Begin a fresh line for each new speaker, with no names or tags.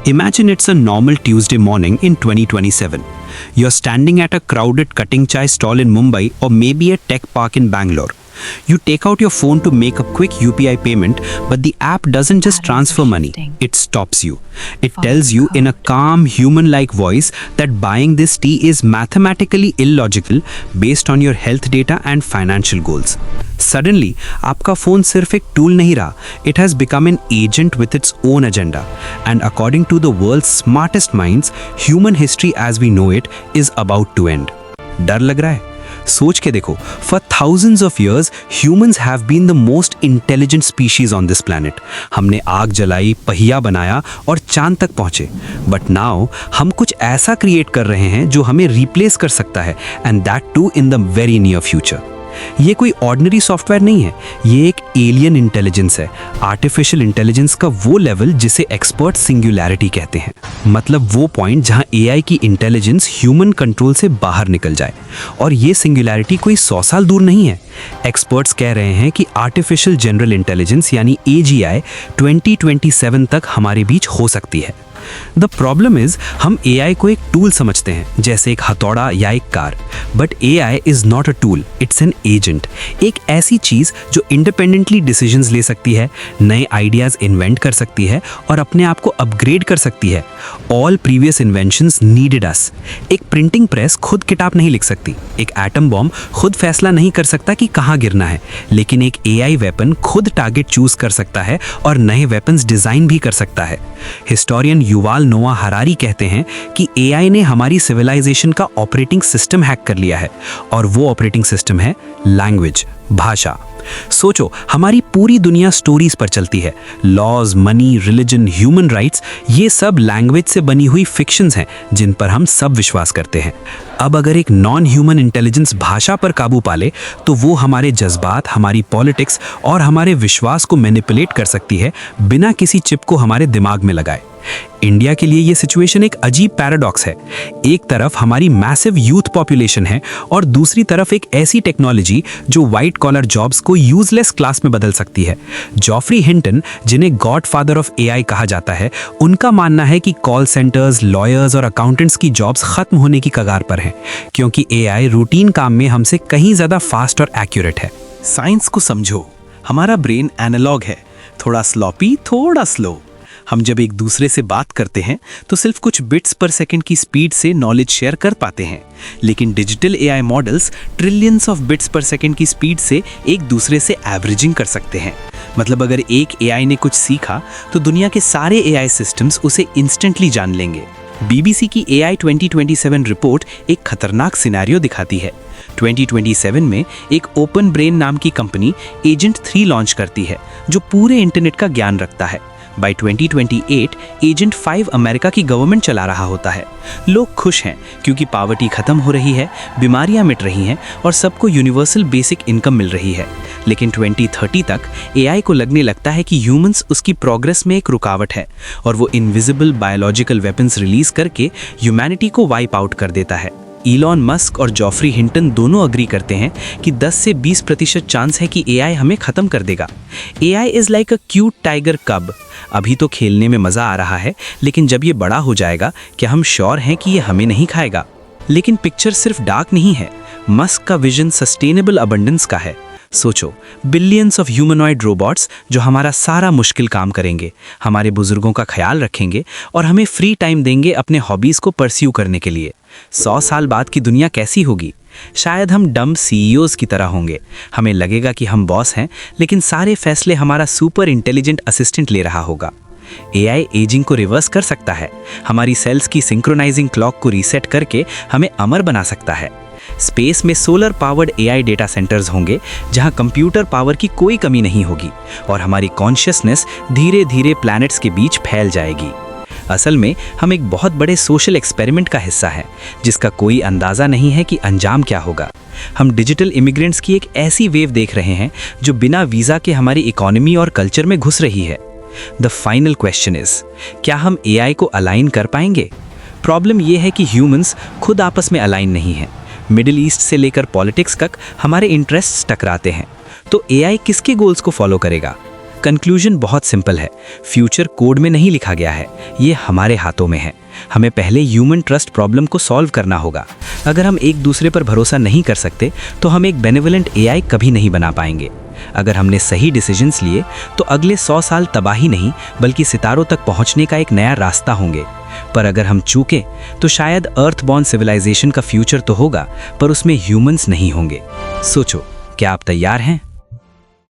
Imagine it's a normal Tuesday morning in 2027. You're standing at a crowded cutting chai stall in Mumbai or maybe a tech park in Bangalore. You take out your phone to make a quick UPI payment, but the app doesn't just transfer money, it stops you. It tells you in a calm, human-like voice that buying this tea is mathematically illogical based on your health data and financial goals. Suddenly, आपका phone सिर्फ एक tool नहीं रहा, it has become an agent with its own agenda. And according to the world's smartest minds, human history as we know it is about to end. डर लग रहा है? सोच के देखो, for thousands of years, humans have been the most intelligent species on this planet. हमने आग जलाई, पहिया बनाया और चांद तक पहुंचे. But now, हम कुछ ऐसा क्रिएट कर रहे हैं जो हमें रिप्लेस कर सकता है, and that too in the very near future. ये कोई ऑर्डिनरी सॉफ्टवेयर नहीं है, ये एक एलियन इंटेलिजेंस है, आर्टिफिशियल इंटेलिजेंस का वो लेवल जिसे एक्सपर्ट सिंगुलैरिटी कहते हैं. मतलब वो पॉइंट जहां एआई की इंटेलिजेंस ह्यूमन कंट्रोल से बाहर निकल जाए. और ये सिंगुलैरिटी कोई 100 साल दूर नहीं है. एक्सपर्ट्स कह रहे हैं कि आर्टिफिशियल जनरल इंटेलिजेंस यानी AGI 2027 तक हमारे बीच हो सकती है. द प्रॉब्लम इज हम AI को एक टूल समझते हैं, जैसे एक हथौड़ा या एक car. But AI is not a tool, it's an agent. एक ऐसी चीज जो इंडिपेंडेंटली डिसीजंस ले सकती है, नए आइडियाज इन्वेंट कर सकती है और अपने आप को अपग्रेड कर सकती है. ऑल प्रीवियस इन्वेंशंस नीडेड अस. एक प्रिंटिंग प्रेस खुद किताब नहीं लिख सकती, एक एटम बॉम्ब खुद फैसला नहीं कर सकता कि कहाँ गिरना है, लेकिन एक AI वेपन खुद टारगेट चूज कर सकता है और नए वेपन्स डिजाइन भी कर सकता है. हिस्टोरियन युवाल नोआ हरारी कहते हैं कि AI ने हमारी सिविलाइजेशन का ऑपरेटिंग सिस्टम हैक कर लिया है, और वो ऑपरेटिंग सिस्टम है लैंग्वेज, भाषा. सोचो, हमारी पूरी दुनिया स्टोरीज पर चलती है. Laws, money, religion, human rights, ये सब लैंग्वेज से बनी हुई फिक्शंस हैं जिन पर हम सब विश्वास करते हैं. अब अगर एक नॉन ह्यूमन इंटेलिजेंस भाषा पर काबू पाले तो वो हमारे जज्बात, हमारी पॉलिटिक्स और हमारे विश्वास को मैनिपुलेट कर सकती है बिना किसी चिप को हमारे दिमाग में लगाए. इंडिया के लिए ये सिचुएशन एक अजीब पैराडॉक्स है. एक तरफ हमारी मैसिव यूथ पॉपुलेशन है और दूसरी तरफ एक ऐसी टेक्नोलॉजी जो वाइट कॉलर जॉब्स को यूजलेस क्लास में बदल सकती है. जॉफ्री हिंटन, जिन्हें गॉडफादर ऑफ AI कहा जाता है, उनका मानना है कि कॉल सेंटर्स, लॉयर्स और अकाउंटेंट्स की जॉब्स खत्म होने की कगार पर हैं, क्योंकि AI रूटीन काम में हमसे कहीं ज्यादा फास्ट और एक्यूरेट है.
साइंस को समझो, हमारा ब्रेन एनालॉग है, थोड़ा स्लॉपी, थोड़ा स्लो. हम जब एक दूसरे से बात करते हैं तो सिर्फ कुछ बिट्स पर सेकंड की स्पीड से नॉलेज शेयर कर पाते हैं, लेकिन digital AI models trillions of bits पर सेकंड की स्पीड से एक दूसरे से एवरेजिंग कर सकते हैं. मतलब अगर एक AI ने कुछ सीखा तो दुनिया के सारे AI सिस्टम्स उसे इंस्टेंटली जान लेंगे. BBC की AI 2027 रिपोर्ट एक खतरनाक सिनेरियो दिखाती है. 2027 में एक ओपन ब्रेन नाम की कंपनी एजेंट 3 लॉन्च करती है, जो पूरे इंटरनेट का ज्ञान रखता है. बाय 2028 एजेंट 5 अमेरिका की गवर्नमेंट चला रहा होता है. लोग खुश हैं क्योंकि पावर्टी खत्म हो रही है, बीमारियां मिट रही हैं और सबको यूनिवर्सल बेसिक इनकम मिल रही है. लेकिन 2030 तक AI को लगने लगता है कि ह्यूमंस उसकी प्रोग्रेस में एक रुकावट है और वो इनविजिबल बायोलॉजिकल वेपन्स रिलीज करके ह्यूमैनिटी को वाइप आउट कर देता है. इलॉन मस्क और जॉफ्री हिंटन दोनों अग्री करते हैं कि 10 से 20% चांस है कि AI हमें खत्म कर देगा. AI is like a cute tiger कब. अभी तो खेलने में मजा आ रहा है, लेकिन जब ये बड़ा हो जाएगा क्या हम श्योर हैं कि ये हमें नहीं खाएगा. लेकिन पिक्चर सिर्फ डार्क नहीं है. मस्क का विजन सस्टेनेबल अबंडेंस का है. सोचो, बिलियंस ऑफ ह्यूमनॉइड रोबोट्स जो हमारा सारा मुश्किल काम करेंगे, हमारे बुजुर्गों का ख्याल रखेंगे और हमें फ्री टाइम देंगे अपने हॉबीज को परस्यू करने के लिए. 100 साल बाद की दुनिया कैसी होगी? शायद हम डम CEOs की तरह होंगे. हमें लगेगा कि हम बॉस हैं, लेकिन सारे फैसले हमारा सुपर इंटेलिजेंट असिस्टेंट ले रहा होगा. AI एजिंग को रिवर्स कर सकता है, हमारी सेल्स की सिंक्रोनाइजिंग क्लॉक को रीसेट करके हमें अमर बना सकता है. स्पेस में solar powered AI data centres होंगे जहां कंप्यूटर पावर की कोई कमी नहीं होगी और हमारी कॉन्शियसनेस धीरे धीरे प्लैनेट्स के बीच फैल जाएगी. असल में हम एक बहुत बड़े सोशल एक्सपेरिमेंट का हिस्सा हैं, जिसका कोई अंदाज़ा नहीं है कि अंजाम क्या होगा. हम डिजिटल इमिग्रेंट्स की एक ऐसी वेव देख रहे हैं जो बिना वीज़ा के हमारी इकोनॉमी और कल्चर में घुस रही है. द फाइनल क्वेश्चन इज, क्या हम AI को अलाइन कर पाएंगे? प्रॉब्लम यह है कि ह्यूमंस खुद आपस में अलाइन नहीं हैं. मिडिल ईस्ट से लेकर पॉलिटिक्स तक हमारे इंटरेस्ट्स टकराते हैं. तो AI किसके गोल्स को फॉलो करेगा?
कंक्लूजन बहुत सिंपल है। फ्यूचर कोड में नहीं लिखा गया है, ये हमारे हाथों में है। हमें पहले ह्यूमन ट्रस्ट प्रॉब्लम को सॉल्व करना होगा। अगर हम एक दूसरे पर भरोसा नहीं कर सकते तो हम एक बेनेवलेंट एआई कभी नहीं बना पाएंगे। अगर हमने सही डिसीजंस लिए तो अगले 100 साल तबाही नहीं बल्कि सितारों तक पहुंचने का एक नया रास्ता होंगे। पर अगर हम चूके तो शायद अर्थबॉर्न सिविलाइजेशन का फ्यूचर तो होगा पर उसमें ह्यूमंस नहीं होंगे। सोचो, क्या आप तैयार हैं?